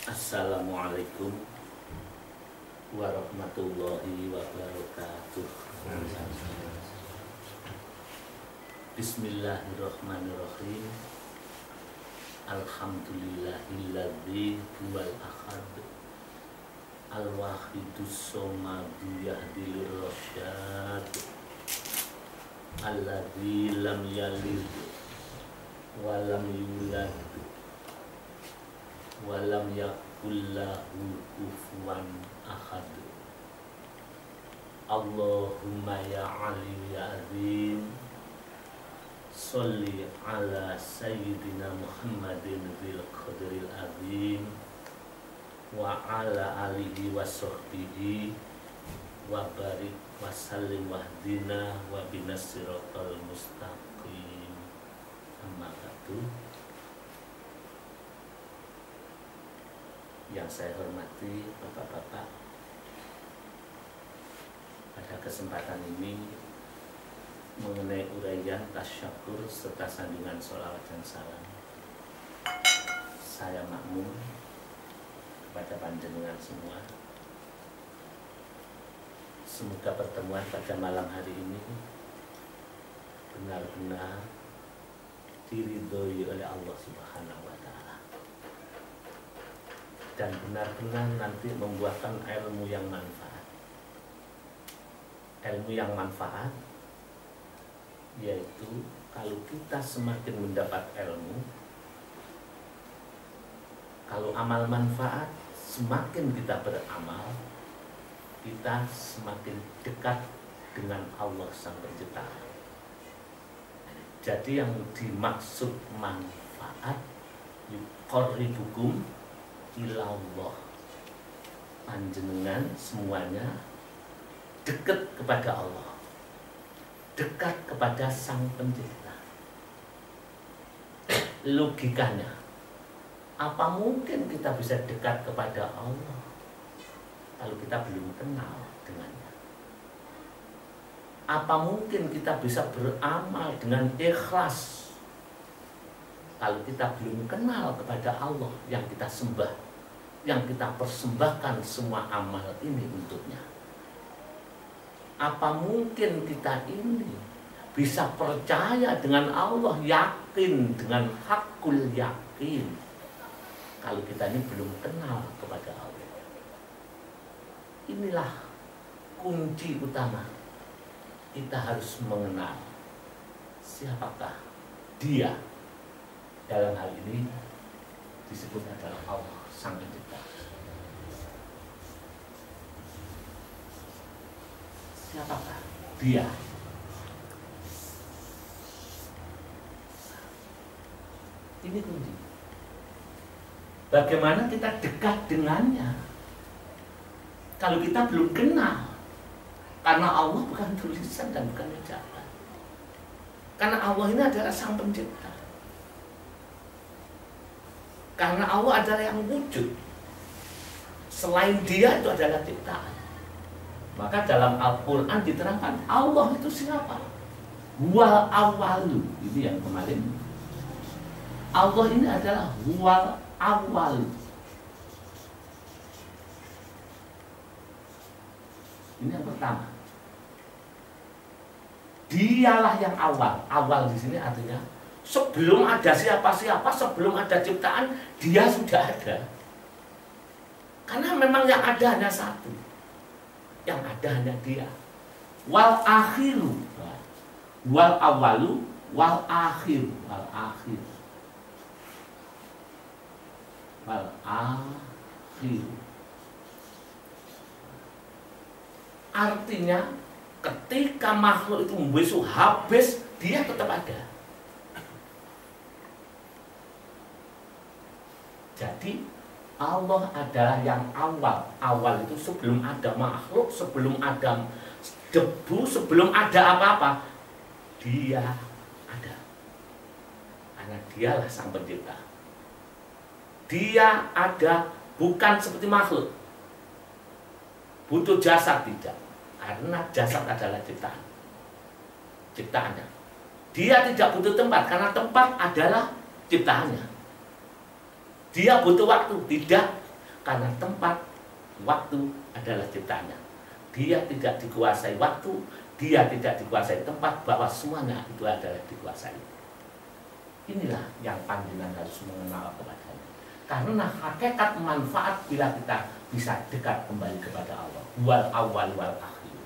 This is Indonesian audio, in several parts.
Assalamualaikum warahmatullahi wabarakatuh. Bismillahirrahmanirrahim. Alhamdulillahilladzi huwal ahad al-wahidus somadu yahdil rasyad alladzi lam yalid wa lam yulad wa lam yakul lahu kufuwan ahad. Allahumma ya Ali ya azim, sholli ala sayyidina Muhammadin bil qadril azim wa ala alihi wa sahbihi wa barik wa sallim wahdina wa binas siratal mustaqim. Amma ba'du. Yang saya hormati Bapak-bapak, pada kesempatan ini mengenai uraian tasyakur serta sandungan sholawat dan salam, saya makmum kepada panjenengan semua. Semoga pertemuan pada malam hari ini benar-benar diridhoi oleh Allah Subhanahu wa Ta'ala, dan benar-benar nanti membuahkan ilmu yang manfaat. Ilmu yang manfaat yaitu kalau kita semakin mendapat ilmu, kalau amal manfaat, semakin kita beramal, kita semakin dekat dengan Allah Sang Pencipta. Jadi yang dimaksud manfaat yuqarribukum ilallah, panjenengan semuanya dekat kepada Allah, dekat kepada Sang Pencipta. Logikanya, apa mungkin kita bisa dekat kepada Allah kalau kita belum kenal dengannya? Apa mungkin kita bisa beramal dengan ikhlas kalau kita belum kenal kepada Allah yang kita sembah, yang kita persembahkan semua amal ini untuknya? Apa mungkin kita ini bisa percaya dengan Allah, yakin dengan hakul yakin, kalau kita ini belum kenal kepada Allah? Inilah kunci utama. Kita harus mengenal siapakah Dia. Dalam hal ini disebut adalah Allah Sang Pencipta. Siapakah Dia? Ini kunci. Bagaimana kita dekat dengannya kalau kita belum kenal? Karena Allah bukan tulisan dan bukan ucapan. Karena Allah ini adalah Sang Pencipta. Karena Allah adalah yang wujud. Selain Dia itu adalah ciptaan. Maka dalam Al-Quran diterangkan Allah itu siapa? Huwal awalu. Ini yang kemarin. Allah ini adalah huwal awalu. Ini yang pertama. Dialah yang awal. Awal di sini artinya sebelum ada siapa-siapa, sebelum ada ciptaan, Dia sudah ada. Karena memang yang ada hanya satu. Yang ada hanya Dia. Wal akhiru. Wal awalu, wal akhiru. Wal akhiru. Wal akhiru. Artinya ketika makhluk itu membesuk habis, Dia tetap ada. Jadi Allah adalah yang awal. Awal itu sebelum ada makhluk, sebelum ada debu, sebelum ada apa-apa, Dia ada. Karena Dialah Sang Pencipta. Dia ada, bukan seperti makhluk. Butuh jasad, tidak. Karena jasad adalah ciptaannya. Dia tidak butuh tempat, karena tempat adalah ciptaannya. Dia butuh waktu, tidak, karena tempat, waktu adalah ciptaannya. Dia tidak dikuasai waktu, dia tidak dikuasai tempat, bahwa semuanya itu adalah dikuasai. Inilah yang panjenengan harus mengenal kepadanya. Karena hakikat manfaat bila kita bisa dekat kembali kepada Allah. Wal awal wal akhir.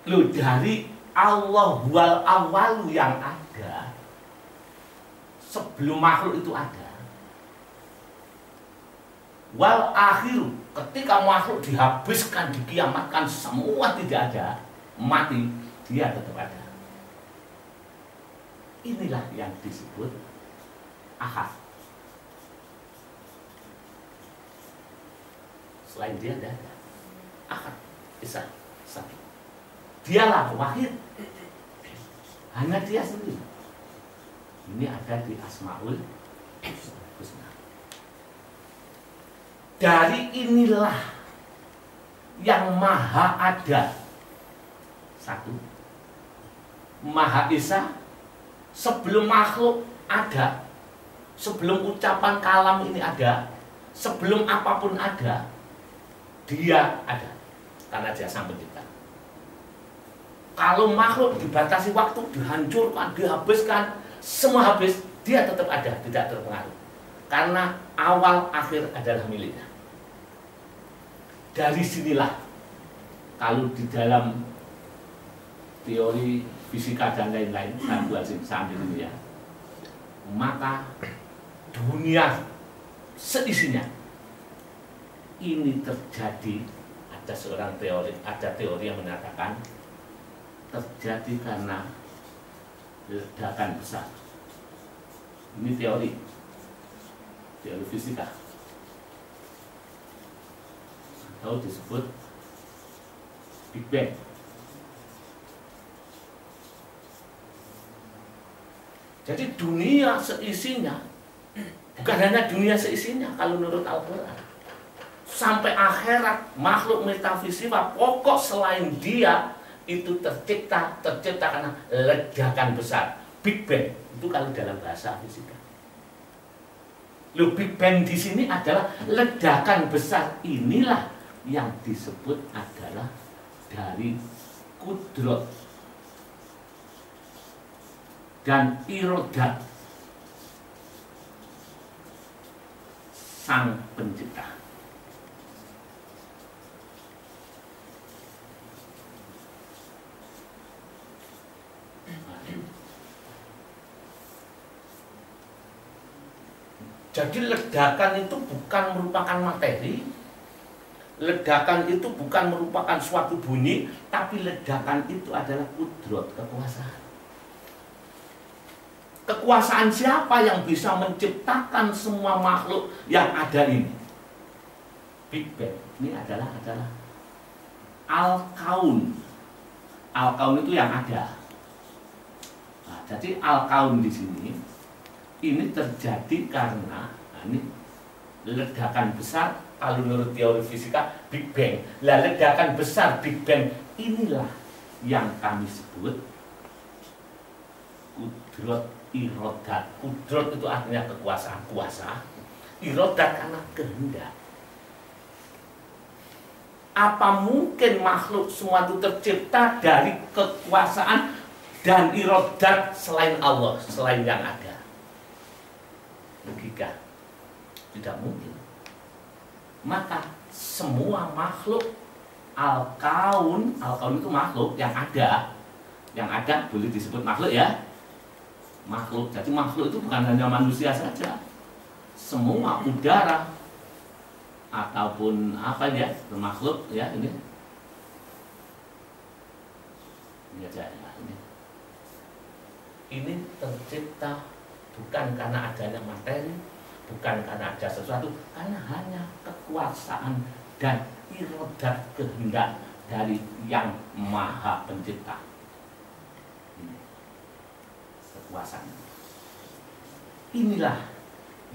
Lu dari Allah wal awal yang ada sebelum makhluk itu ada, wal akhir ketika makhluk dihabiskan, dikiamatkan, semua tidak ada, mati, dia tetap ada. Inilah yang disebut ahad. Selain dia tidak ada. Ahad, Esa, satu. Dialah wahid. Hanya dia sendiri. Ini ada di Asmaul Husna. Dari inilah yang maha ada. Satu, Maha Esa. Sebelum makhluk ada, sebelum ucapan kalam ini ada, sebelum apapun ada, dia ada. Karena dia sang pencipta. Kalau makhluk dibatasi waktu, dihancurkan, dihabiskan, semua habis, dia tetap ada, tidak terpengaruh. Karena awal akhir adalah miliknya. Dari sinilah, kalau di dalam teori fisika dan lain-lain, saat ini ya, maka dunia seisinya ini terjadi. Ada teori yang mengatakan terjadi karena ledakan besar. Ini teori fisika, atau disebut Big Bang. Jadi dunia seisinya, bukan hanya dunia seisinya kalau menurut Al-Quran, sampai akhirat makhluk metafisika pokok selain dia itu tercipta karena ledakan besar. Big Bang itu kalau dalam bahasa fisika. Big Bang di sini adalah ledakan besar. Inilah yang disebut adalah dari kudrat dan irodat sang pencipta. Jadi ledakan itu bukan merupakan materi, ledakan itu bukan merupakan suatu bunyi, tapi ledakan itu adalah kudrat, kekuasaan. Kekuasaan siapa yang bisa menciptakan semua makhluk yang ada ini? Big Bang ini adalah Al-Kaun. Al-Kaun itu yang ada. Nah, jadi Al-Kaun di sini ini terjadi karena ini ledakan besar. Kalau menurut teori fisika Big Bang, ledakan besar Big Bang inilah yang kami sebut kudrat irodat. Kudrat itu artinya kekuasaan, kuasa. Irodat karena kehendak. Apa mungkin makhluk semua itu tercipta dari kekuasaan dan irodat selain Allah, selain yang ada? Logika tidak mungkin. Maka semua makhluk Al-Kaun itu makhluk yang ada boleh disebut makhluk ya, makhluk. Jadi makhluk itu bukan hanya manusia saja, semua udara ataupun apa ya, makhluk ya ini aja ya, ini tercipta bukan karena adanya materi, bukan karena ada sesuatu, karena hanya kekuasaan dan irodat kehendak dari yang maha pencipta. Ini kekuasaan. Inilah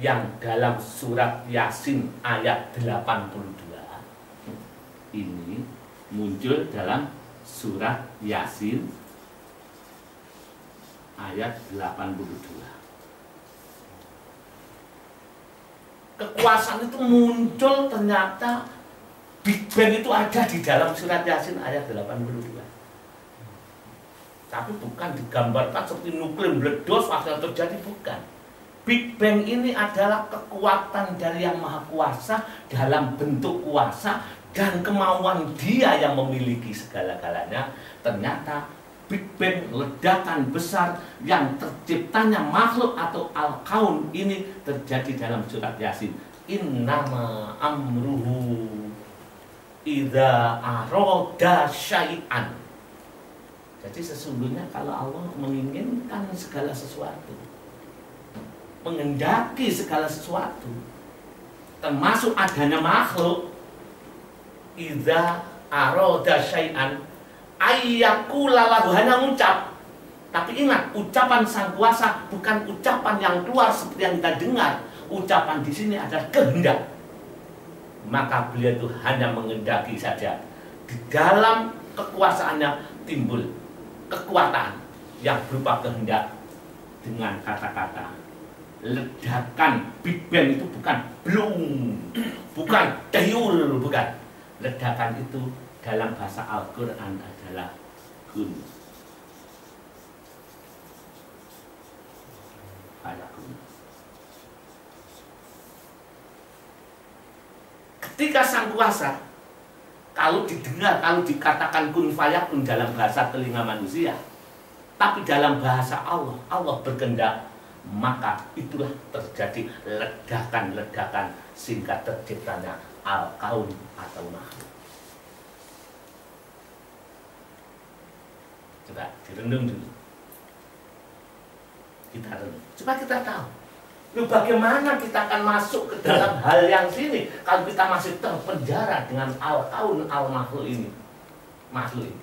yang dalam surat Yasin ayat 82 ini muncul dalam surat Yasin ayat 82. Kekuasaan itu muncul, ternyata Big Bang itu ada di dalam surat Yasin ayat 82. Tapi bukan digambarkan seperti nuklir meledos waktu yang terjadi, bukan. Big Bang ini adalah kekuatan dari Yang Maha Kuasa dalam bentuk kuasa dan kemauan Dia yang memiliki segala-galanya. Ternyata Big Bang, ledakan besar yang terciptanya makhluk atau al-kaun ini terjadi dalam surat Yasin. Innama amruhu idza aroda syai'an. Jadi sesungguhnya kalau Allah menginginkan segala sesuatu, mengendaki segala sesuatu, termasuk adanya makhluk, idza aroda syai'an ayyakulalahu, hanya ngucap. Tapi ingat, ucapan Sang Kuasa bukan ucapan yang keluar seperti yang kita dengar. Ucapan di sini adalah kehendak. Maka beliau itu hanya mengendaki saja. Di dalam kekuasaannya timbul kekuatan yang berupa kehendak. Dengan kata-kata ledakan Big Bang itu bukan belum, bukan dayul, bukan. Ledakan itu dalam bahasa Al-Quran adalah kun. Fayakun. Ketika Sang Kuasa, kalau didengar, kalau dikatakan kun fayakun dalam bahasa telinga manusia, tapi dalam bahasa Allah, Allah berkehendak, maka itulah terjadi ledakan-ledakan sehingga terciptanya al-kaun atau makhluk. Coba direnung dulu. Kita renung. Coba kita tahu. Lalu bagaimana kita akan masuk ke dalam hal yang sini kalau kita masih terpenjara dengan al-kaun al-makhluk ini. Makhluk ini.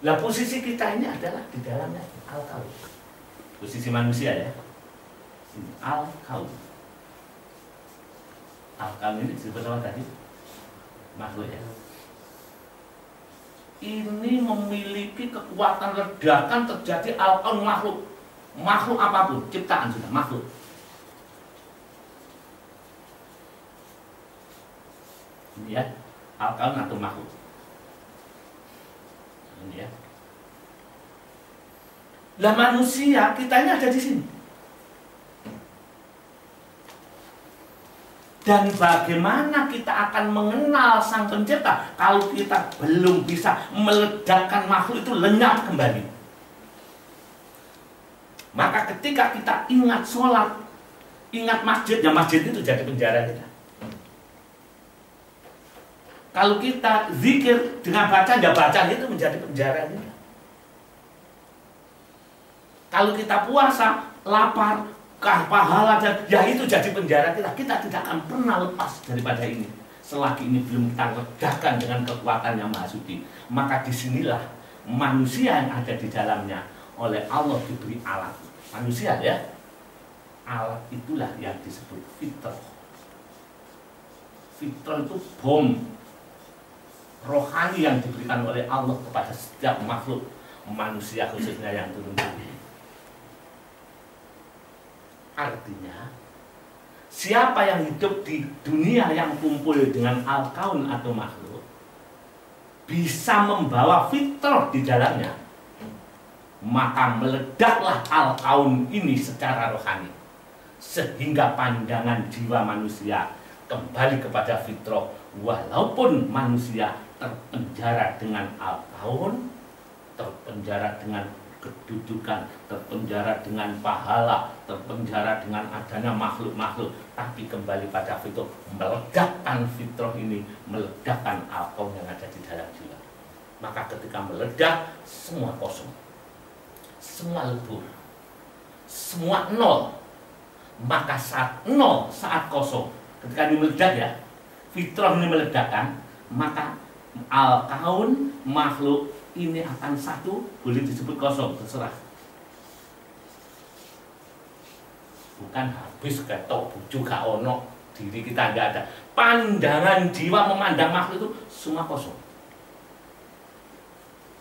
Nah, posisi kita ini adalah di dalamnya al-kaun. Posisi manusia ya. Al-kaun. Al-kaun ini disebut apa tadi? Makhluk ya. Ini memiliki kekuatan ledakan terjadi al-kaun makhluk. Makhluk apapun, ciptaan sudah makhluk. Ini ya, al-kaun atau makhluk. Ini ya. Lah manusia kita ini ada di sini. Dan bagaimana kita akan mengenal Sang Pencipta kalau kita belum bisa meledakkan makhluk itu lenyap kembali? Maka ketika kita ingat sholat, ingat masjid, ya masjid itu jadi penjara kita. Kalau kita zikir dengan bacaan, ya bacaan itu menjadi penjara kita. Kalau kita puasa, lapar, pahala, ya itu jadi penjara kita. Kita tidak akan pernah lepas daripada ini selagi ini belum kita ledakan dengan kekuatan yang Maha Suci. Maka disinilah manusia yang ada di dalamnya oleh Allah diberi alat. Manusia ya, alat itulah yang disebut fitrah. Fitrah itu bom rohani yang diberikan oleh Allah kepada setiap makhluk, manusia khususnya yang turun bumi. Artinya, siapa yang hidup di dunia yang kumpul dengan al-kaun atau makhluk, bisa membawa fitrah di dalamnya, maka meledaklah al-kaun ini secara rohani, sehingga pandangan jiwa manusia kembali kepada fitrah, walaupun manusia terpenjara dengan al-kaun, terpenjara dengan kedudukan, terpenjara dengan pahala, terpenjara dengan adanya makhluk-makhluk, tapi kembali pada fitrah, meledakkan fitrah ini, meledakkan al-kaun yang ada di dalam jiwa. Maka ketika meledak, semua kosong, semua lebur, semua nol. Maka saat nol, saat kosong, ketika ini meledak ya, fitrah ini meledakkan, maka al-kaun makhluk ini akan satu, boleh disebut kosong, terserah. Bukan habis ketok bujuk gak ono, diri kita nggak ada. Pandangan jiwa memandang makhluk itu semua kosong.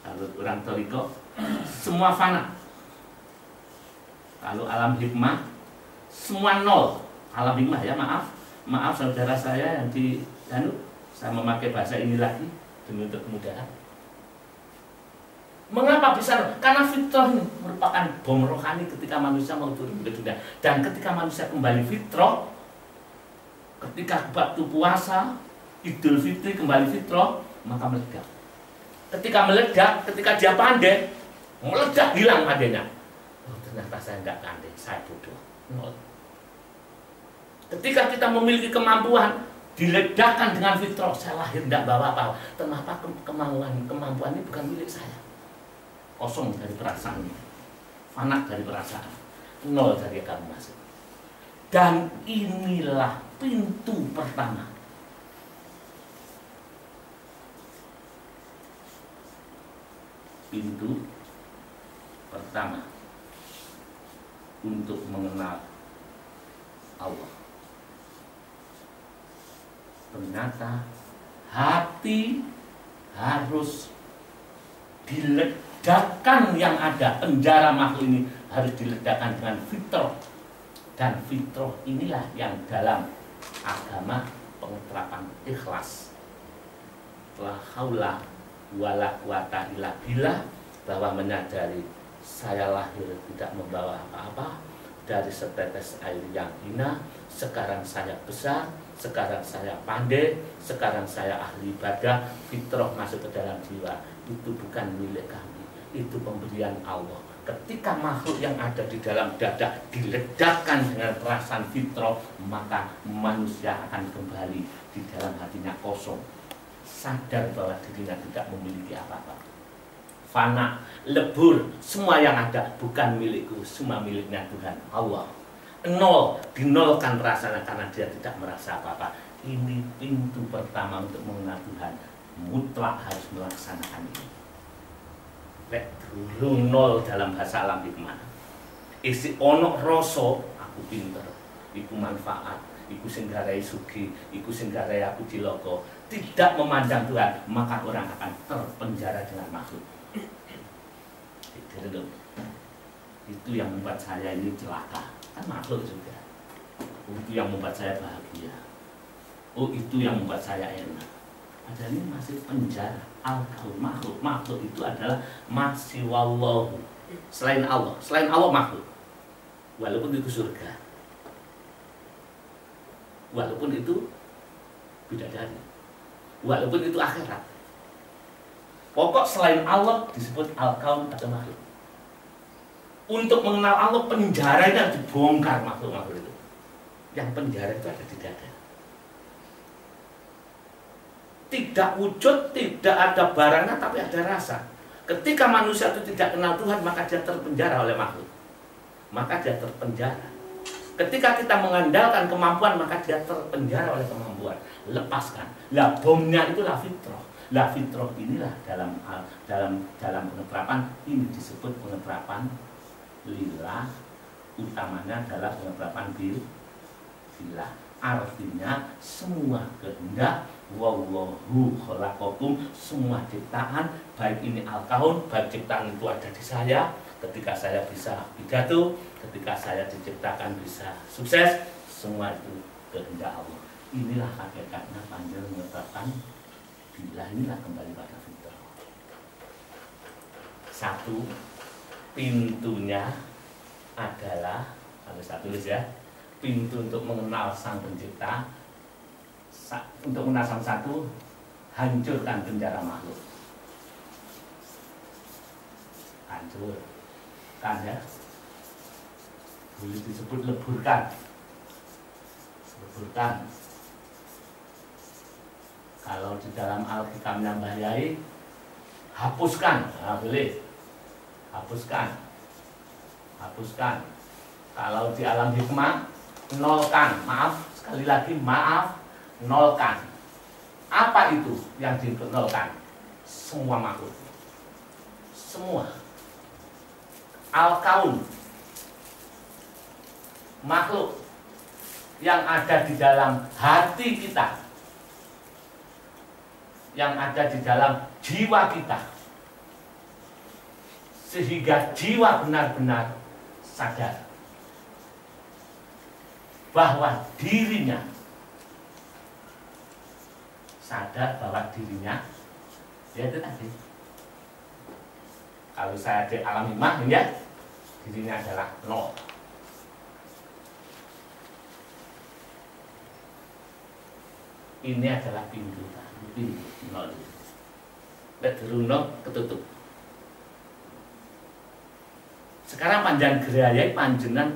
Kalau orang toriko, semua fana. Kalau alam hikmah semua nol. Alam hikmah ya, maaf saudara saya yang di saya memakai bahasa ini lagi demi untuk kemudahan. Mengapa bisa? Karena fitrah ini merupakan bom rohani ketika manusia mau turun ke dunia. Dan ketika manusia kembali fitrah, ketika waktu puasa Idul Fitri kembali fitrah, maka meledak. Ketika meledak, ketika dia pandai, meledak, hilang pandainya. Oh, ternyata saya tidak pandai, saya bodoh. Nol. Ketika kita memiliki kemampuan, diledakkan dengan fitrah, saya lahir tidak bawa apa-apa. Kenapa kemampuan ini bukan milik saya? Kosong dari perasaan, fana dari perasaan, nol dari kamu masuk. Dan inilah pintu pertama. Pintu pertama untuk mengenal Allah. Ternyata hati harus diledakkan yang ada. Penjara makhluk ini harus diledakkan dengan fitrah. Dan fitrah inilah yang dalam agama pengeterapan ikhlas. La haula wala quwata illa billah, bahwa menyadari saya lahir tidak membawa apa-apa, dari setetes air yang hina, sekarang saya besar, sekarang saya pandai, sekarang saya ahli ibadah, fitrah masuk ke dalam jiwa. Itu bukan milik kami, itu pemberian Allah. Ketika makhluk yang ada di dalam dada diledakkan dengan perasaan fitrah, maka manusia akan kembali di dalam hatinya kosong, sadar bahwa dirinya tidak memiliki apa-apa. Fana, lebur, semua yang ada bukan milikku, semua miliknya Tuhan Allah. Nol, dinolkan rasanya karena dia tidak merasa apa-apa. Ini pintu pertama untuk mengenal Tuhan. Mutlak harus melaksanakan ini. Lek dulu nol dalam bahasa alam hikmah. Isi onok rasa aku pinter, iku manfaat, iku sing garai sugi, iku sing garai aku ciloko. Tidak memandang Tuhan, maka orang akan terpenjara dengan makhluk. Itu yang membuat saya ini celaka. Kan makhluk juga. Itu yang membuat saya bahagia. Oh, itu yang membuat saya enak. Padahal ini masih penjara. Al-Kaun, makhluk itu adalah masih wallahu. Selain Allah makhluk. Walaupun itu surga, walaupun itu bidadari, walaupun itu akhirat. Pokok selain Allah disebut Al-Kaun atau makhluk. Untuk mengenal Allah, penjara itu harus dibongkar makhluk-makhluk itu. Yang penjara itu ada di dada. Tidak wujud, tidak ada barangnya, tapi ada rasa. Ketika manusia itu tidak kenal Tuhan, maka dia terpenjara oleh makhluk. Maka dia terpenjara. Ketika kita mengandalkan kemampuan, maka dia terpenjara oleh kemampuan. Lepaskan. Lah bomnya itulah fitrah. Lah fitrah inilah dalam pengeterapan ini disebut pengeterapan lillah. Utamanya adalah pengeterapan billah. Artinya semua kehendak, wallahu khalaqakum, semua ciptaan, baik ini al-kaun, baik ciptaan itu ada di saya. Ketika saya bisa pidato, ketika saya diciptakan bisa sukses, semua itu kehendak Allah. Inilah hakikatnya panggil mengetapkan bila inilah kembali pada fitrah. Satu, pintunya adalah, harus saya tulis ya, pintu untuk mengenal Sang Pencipta. Untuk mengenal Sang Satu, hancurkan penjara makhluk. Hancur kan ya, boleh disebut leburkan. Kalau di dalam Alkitabnya Mbah Yai, hapuskan. Nah, boleh hapuskan. Kalau di alam hikmah, nolkan. Maaf, sekali lagi maaf, nolkan. Apa itu yang dinolkan? Semua makhluk, semua. Al-Kaun, makhluk yang ada di dalam hati kita, yang ada di dalam jiwa kita, sehingga jiwa benar-benar sadar bahwa dirinya, sadar bahwa dirinya, ya itu tadi. Kalau saya di alam hikmah, ya, dirinya adalah nol. Ini adalah pintu nol. Derunok ketutup. Sekarang panjang gerayai panjenengan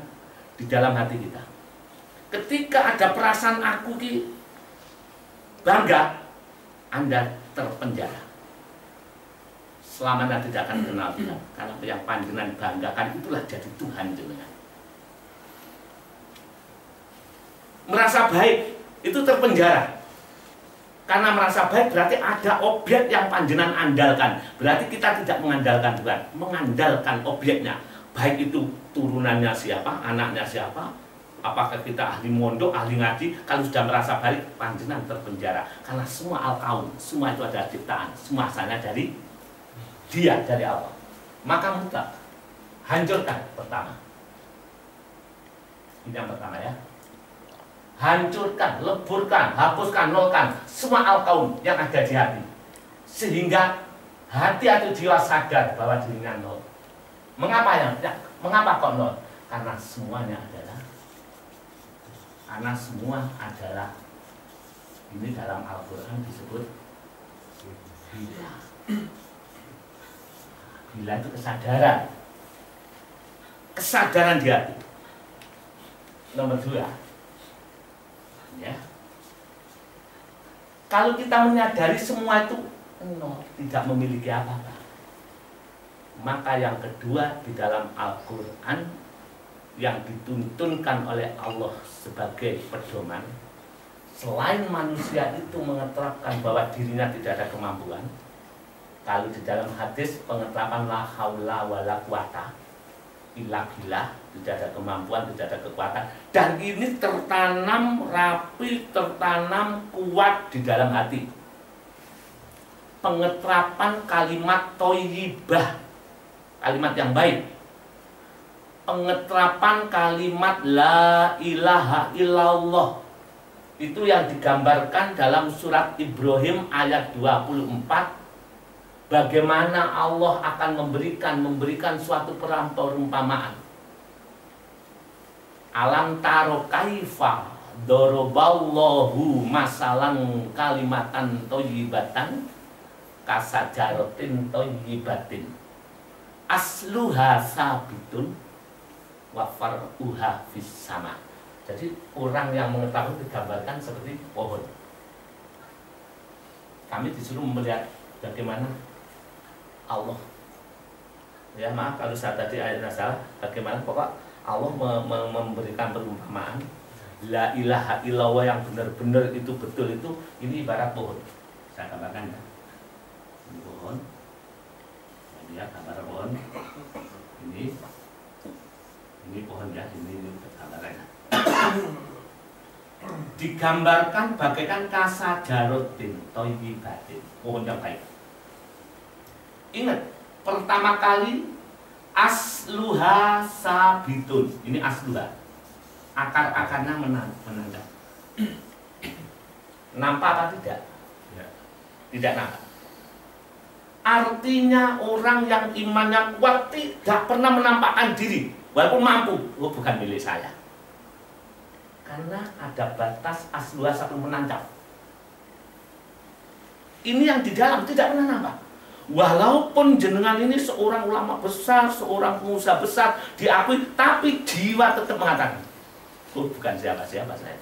di dalam hati kita. Ketika ada perasaan aku ki bangga, Anda terpenjara. Selama Anda tidak akan kenal Tuhan. Karena yang panjenengan banggakan itulah jadi Tuhan jenengan. Merasa baik itu terpenjara. Karena merasa baik berarti ada objek yang panjenengan andalkan. Berarti kita tidak mengandalkan Tuhan, mengandalkan objeknya. Baik itu turunannya siapa, anaknya siapa, apakah kita ahli mondok, ahli ngaji. Kalau sudah merasa baik, panjenengan terpenjara. Karena semua al-kaun, semua itu adalah ciptaan, semua asalnya dari Dia, dari Allah. Maka mutlak hancurkan pertama. Ini yang pertama ya. Hancurkan, leburkan, hapuskan, nolkan semua al-kaun yang ada di hati. Sehingga hati atau jiwa sadar bahwa dirinya nol. Mengapa ya? Mengapa kok nol? Karena semuanya adalah ini dalam Al-Quran disebut bila. Bila itu kesadaran. Kesadaran di hati. Nomor 2. Ya. Kalau kita menyadari semua itu nol, tidak memiliki apa-apa, maka yang kedua di dalam Al-Quran yang dituntunkan oleh Allah sebagai pedoman, selain manusia itu mengetapkan bahwa dirinya tidak ada kemampuan, kalau di dalam hadis pengetapkan la haula wala quwata illa billah, tidak ada kemampuan, tidak ada kekuatan, dan ini tertanam rapi, tertanam kuat di dalam hati. Pengeterapan kalimat thayyibah, kalimat yang baik. Pengeterapan kalimat la ilaha illallah, itu yang digambarkan dalam surat Ibrahim ayat 24. Bagaimana Allah akan memberikan suatu perumpamaan. Alam taro kaifa doroballahu masalan kalimatan thayyibatan kasajaratin thayyibatin asluha sabitun wa far'uha fis sama. Jadi orang yang mengetahui digambarkan seperti pohon. Kami disuruh melihat bagaimana Allah, ya maaf kalau saya tadi ayatnya salah, bagaimana pokok Allah memberikan perumpamaan la ilaha illallah yang benar-benar itu betul itu, ini ibarat pohon. Saya gambarkan ya, ini pohon, ini ya gambar pohon, ini pohon ya, ini gambarannya. Digambarkan bagaikan kasajarotin thayyibatin, pohon yang baik. Ingat, pertama kali asluha sabitun. Ini asluha. Akar-akarnya menandang. Nampak apa tidak? Ya. Tidak nampak. Artinya orang yang imannya kuat tidak pernah menampakkan diri, walaupun mampu. Oh, bukan milik saya. Karena ada batas asluha sabitun menancap. Ini yang di dalam tidak pernah nampak. Walaupun jenengan ini seorang ulama besar, seorang pengusaha besar, diakui, tapi jiwa tetap mengatakan, oh bukan siapa-siapa saya.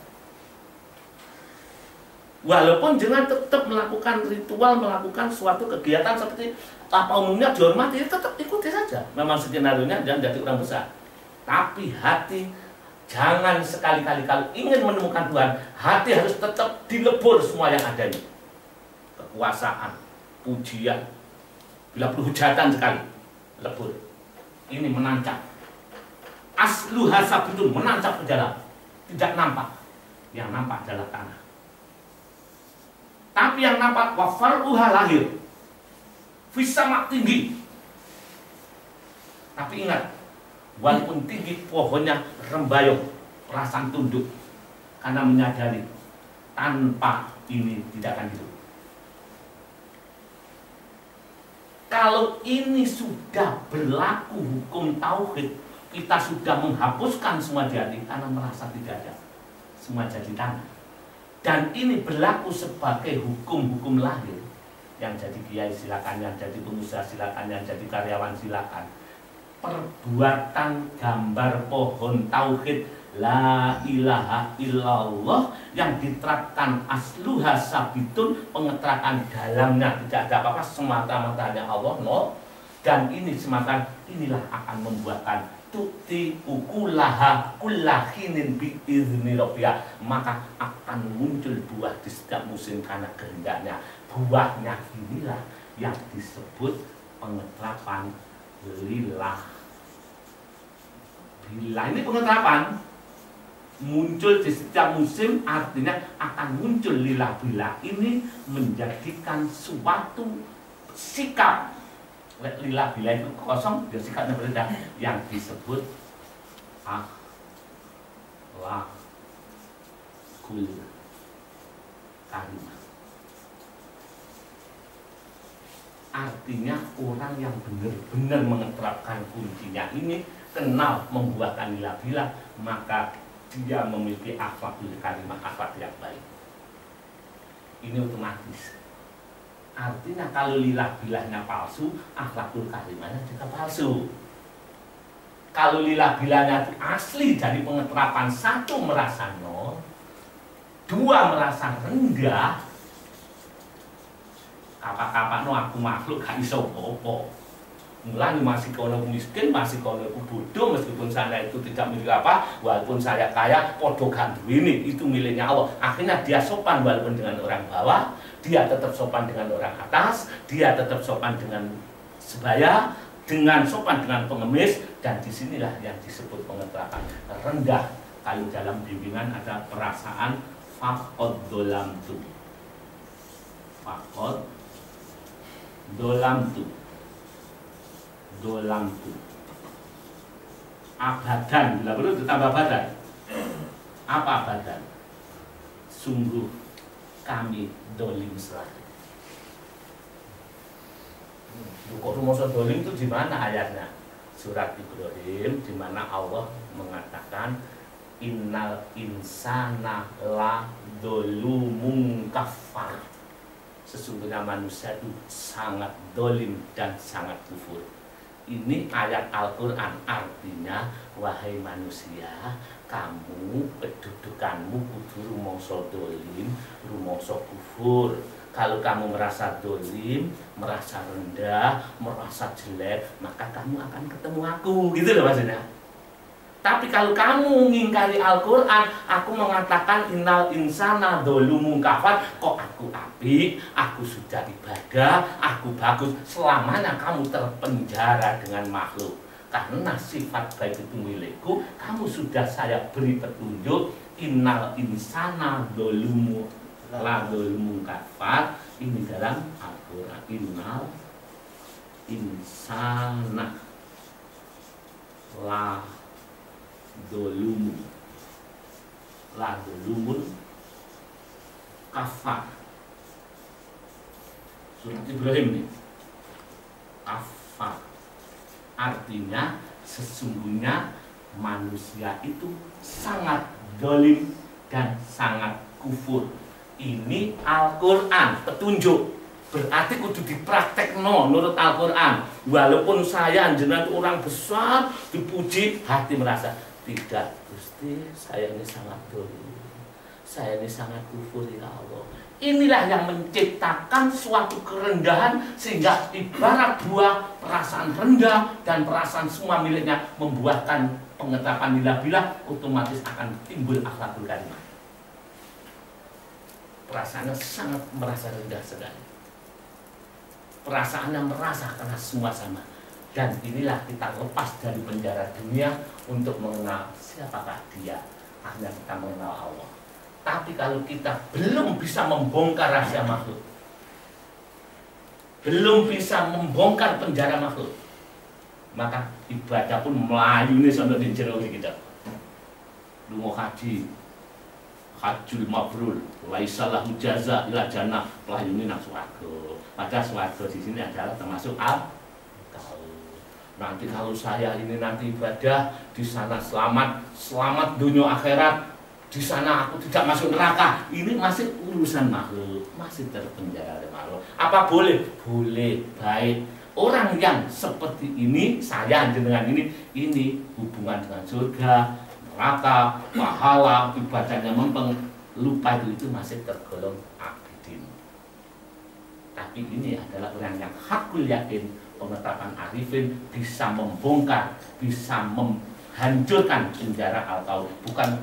Walaupun jenengan tetap melakukan ritual, melakukan suatu kegiatan seperti apa umumnya dihormati, tetap ikuti saja. Memang skenario-nya jangan jadi orang besar. Tapi hati, jangan sekali-kali kalau ingin menemukan Tuhan, hati harus tetap dilebur semua yang ada ini. Kekuasaan, pujian, bila perlu hujatan sekali, lebur. Ini menancap. Asluha sabitun, menancap ke dalam. Tidak nampak. Yang nampak adalah tanah. Tapi yang nampak wafar'uha lahir. Fisamak tinggi. Tapi ingat, walaupun tinggi pohonnya rembayung, perasaan tunduk. karena menyadari tanpa ini tidak akan hidup. Kalau ini sudah berlaku hukum tauhid, kita sudah menghapuskan semua di hati karena merasa tidak ada, semua jadi tanah. Dan ini berlaku sebagai hukum-hukum lahir. Yang jadi kiai silakan, yang jadi pengusaha silakan, yang jadi karyawan silakan. Perbuatan gambar pohon tauhid la ilaha illallah yang diterapkan asluha sabitun, pengeterakan dalamnya tidak ada apa-apa, semata-mata hanya Allah, no. Dan ini semata inilah akan membuatkan tuti ukulaha kullahinin bi'izni rabbiyah, maka akan muncul buah di setiap musim karena kehendaknya. Buahnya inilah yang disebut pengeterapan lillah. Bila ini pengeterapan muncul di setiap musim, artinya akan muncul lillah. Bila ini menjadikan suatu sikap. Lillah bila itu kosong, dia sikapnya berbeda, yang disebut akhlakul karimah. Artinya orang yang benar-benar mengeterapkan kuncinya ini, kenal membuahkan lillah bila, maka dia memiliki akhlakul karimah, akhlak yang baik. Ini otomatis. Artinya kalau lillah bilahnya palsu, akhlakul karimahnya juga palsu. Kalau lillah bilahnya asli dari pengeterapan, satu merasa nol, dua merasa rendah, kapak-kapak no aku makhluk gak iso apa-apa. Mulai masih kono miskin, masih kono bodoh, meskipun saya itu tidak milik apa, walaupun saya kaya, podo gak duwini, itu miliknya Allah. Akhirnya dia sopan walaupun dengan orang bawah, dia tetap sopan dengan orang atas, dia tetap sopan dengan sebaya, dengan sopan dengan pengemis, dan disinilah yang disebut pengeterapan rendah. Kalau dalam bimbingan ada perasaan faqad dolamtu, faqad dolamtu, dolamtu, abadan, bila perlu ditambah badan. Apa badan? Sungguh kami dolim selalu. Kok rumoso dolim itu di mana ayatnya? Surat Ibrahim, di mana Allah mengatakan innal insana la dolumun kafar. Sesungguhnya manusia itu sangat dolim dan sangat kufur. Ini ayat Al-Quran, artinya wahai manusia, kamu kedudukanmu kudu rumangsa dolim, rumangsa kufur. Kalau kamu merasa dolim, merasa rendah, merasa jelek, maka kamu akan ketemu aku, gitu loh maksudnya. Tapi kalau kamu mengingkari Al-Quran, aku mengatakan innal insana dolumun kafar, kok aku apik, aku sudah ibadah, aku bagus, selamanya kamu terpenjara dengan makhluk. Karena sifat baik itu milikku, kamu sudah saya beri petunjuk, innal insana dolumun kafar. Ini dalam Al-Quran, innal insana la dolumun kafar. Surat Ibrahim nih, kafar artinya sesungguhnya manusia itu sangat dolim dan sangat kufur. Ini Al-Quran, petunjuk. Berarti kudu dipraktekno menurut Al-Quran. Walaupun saya jenengan orang besar, dipuji, hati merasa tidak, Gusti, saya ini sangat dolim, saya ini sangat kufur ya Allah. Inilah yang menciptakan suatu kerendahan, sehingga ibarat buah, perasaan rendah dan perasaan semua miliknya membuahkan pengeterapan lillah billah, otomatis akan timbul akhlakul karimah. Perasaannya sangat merasa rendah sekali, perasaannya merasa karena semua sama. Dan inilah kita lepas dari penjara dunia untuk mengenal siapakah dia. Akhirnya kita mengenal Allah. Tapi kalau kita belum bisa membongkar rahasia makhluk, belum bisa membongkar penjara makhluk, maka ibadah pun melayu nih sampai di jero kita. Lu mau haji, hajjul mabrur laisa lahu jaza ila jannah, layune nang swarga. Padahal swarga di sini adalah termasuk nanti kalau saya ini nanti ibadah di sana selamat dunia akhirat, di sana aku tidak masuk neraka. Ini masih urusan makhluk, masih terpenjara oleh makhluk. Apa boleh? Boleh, baik. Orang yang seperti ini, saya dengan ini hubungan dengan surga, neraka, pahala, ibadahnya mempeng, lupa itu masih tergolong abidin. Tapi ini adalah orang yang hakul yakin, penetapan arifin bisa membongkar, bisa menghancurkan penjara atau bukan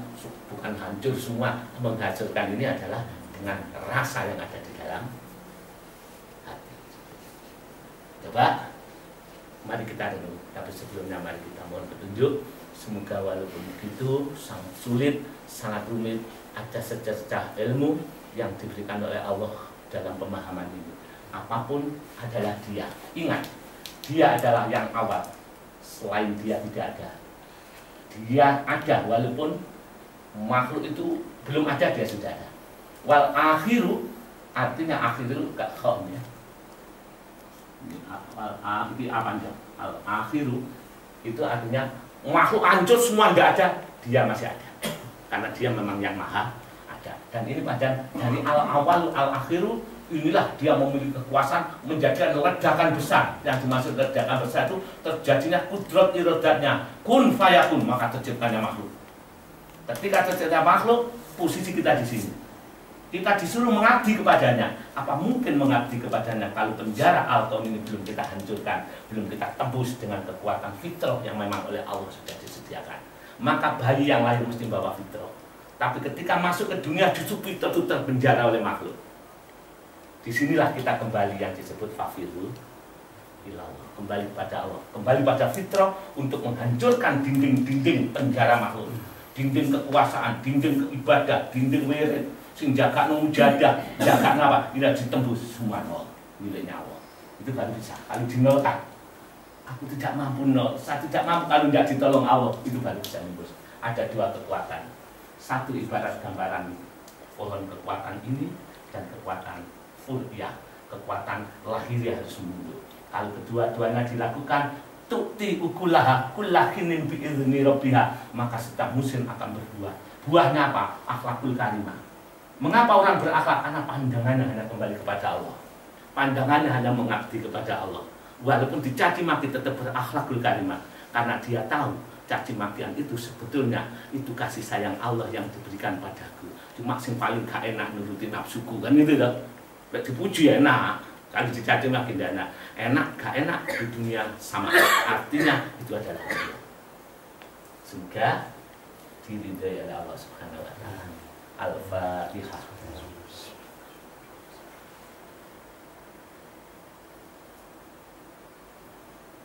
hancur semua, menghancurkan ini adalah dengan rasa yang ada di dalam hati. Coba mari kita dulu, tapi sebelumnya mari kita mohon petunjuk. Semoga walaupun begitu sangat sulit, sangat rumit, ada sececah ilmu yang diberikan oleh Allah dalam pemahaman ini. Apapun adalah Dia. Ingat, Dia adalah yang awal. Selain Dia tidak ada. Dia ada walaupun makhluk itu belum ada, Dia sudah ada. Wal akhiru, artinya akhir itu gak khom ya. Al akhiru itu artinya makhluk hancur semua nggak ada, Dia masih ada. Karena Dia memang yang maha ada. Dan ini pada dari al awal al akhiru, inilah Dia memiliki kekuasaan menjadikan ledakan besar. Yang dimaksud ledakan besar itu terjadinya kudrat irodatnya, kun fayakun, maka terciptanya makhluk. Ketika tercipta makhluk, posisi kita di sini. Kita disuruh mengabdi kepadanya. Apa mungkin mengabdi kepadanya kalau penjara Al-Kaun ini belum kita hancurkan, belum kita tembus dengan kekuatan fitrah yang memang oleh Allah sudah disediakan. Maka bayi yang lahir mesti bawa fitrah. Tapi ketika masuk ke dunia justru fitrah itu terpenjara oleh makhluk. Disinilah kita kembali yang disebut fafirul ilallah, kembali pada Allah, kembali pada fitrah untuk menghancurkan dinding-dinding penjara makhluk, dinding kekuasaan, dinding ibadah, dinding wirid, sing jaga mujadah, jaga apa? Tidak ditembus semua nol miliknya Allah. Itu baru bisa. Kalau dinolkan, aku tidak mampu nol, saya tidak mampu kalau tidak ditolong Allah, itu baru bisa nembus. Ada dua kekuatan. Satu ibarat gambaran pohon kekuatan ini dan kekuatan furqiyah, kekuatan lahiriah harus mundur. Kalau kedua-duanya dilakukan, tukti ukulaha kullahinin bi'izni rabbiha, maka setiap musim akan berbuah. Buahnya apa? Akhlakul karimah. Mengapa orang berakhlak? Karena pandangannya hanya kembali kepada Allah. Pandangannya hanya mengabdi kepada Allah. Walaupun dicaci maki tetap berakhlakul karimah. Karena dia tahu caci makian itu sebetulnya itu kasih sayang Allah yang diberikan padaku. Cuma yang paling gak enak nuruti nafsuku, kan itu loh. Dipuji enak, kalau dicaci maki tidak enak. Enak gak enak di dunia sama. Artinya itu adalah Allah. Semoga diridhai oleh Allah Subhanahu wa taala. Al-Fatihah.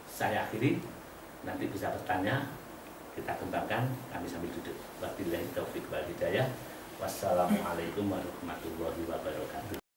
Saya akhiri, nanti bisa bertanya, kita kembangkan, kami sambil duduk. Wabillahi taufiq wal hidayah. Wassalamualaikum warahmatullahi wabarakatuh.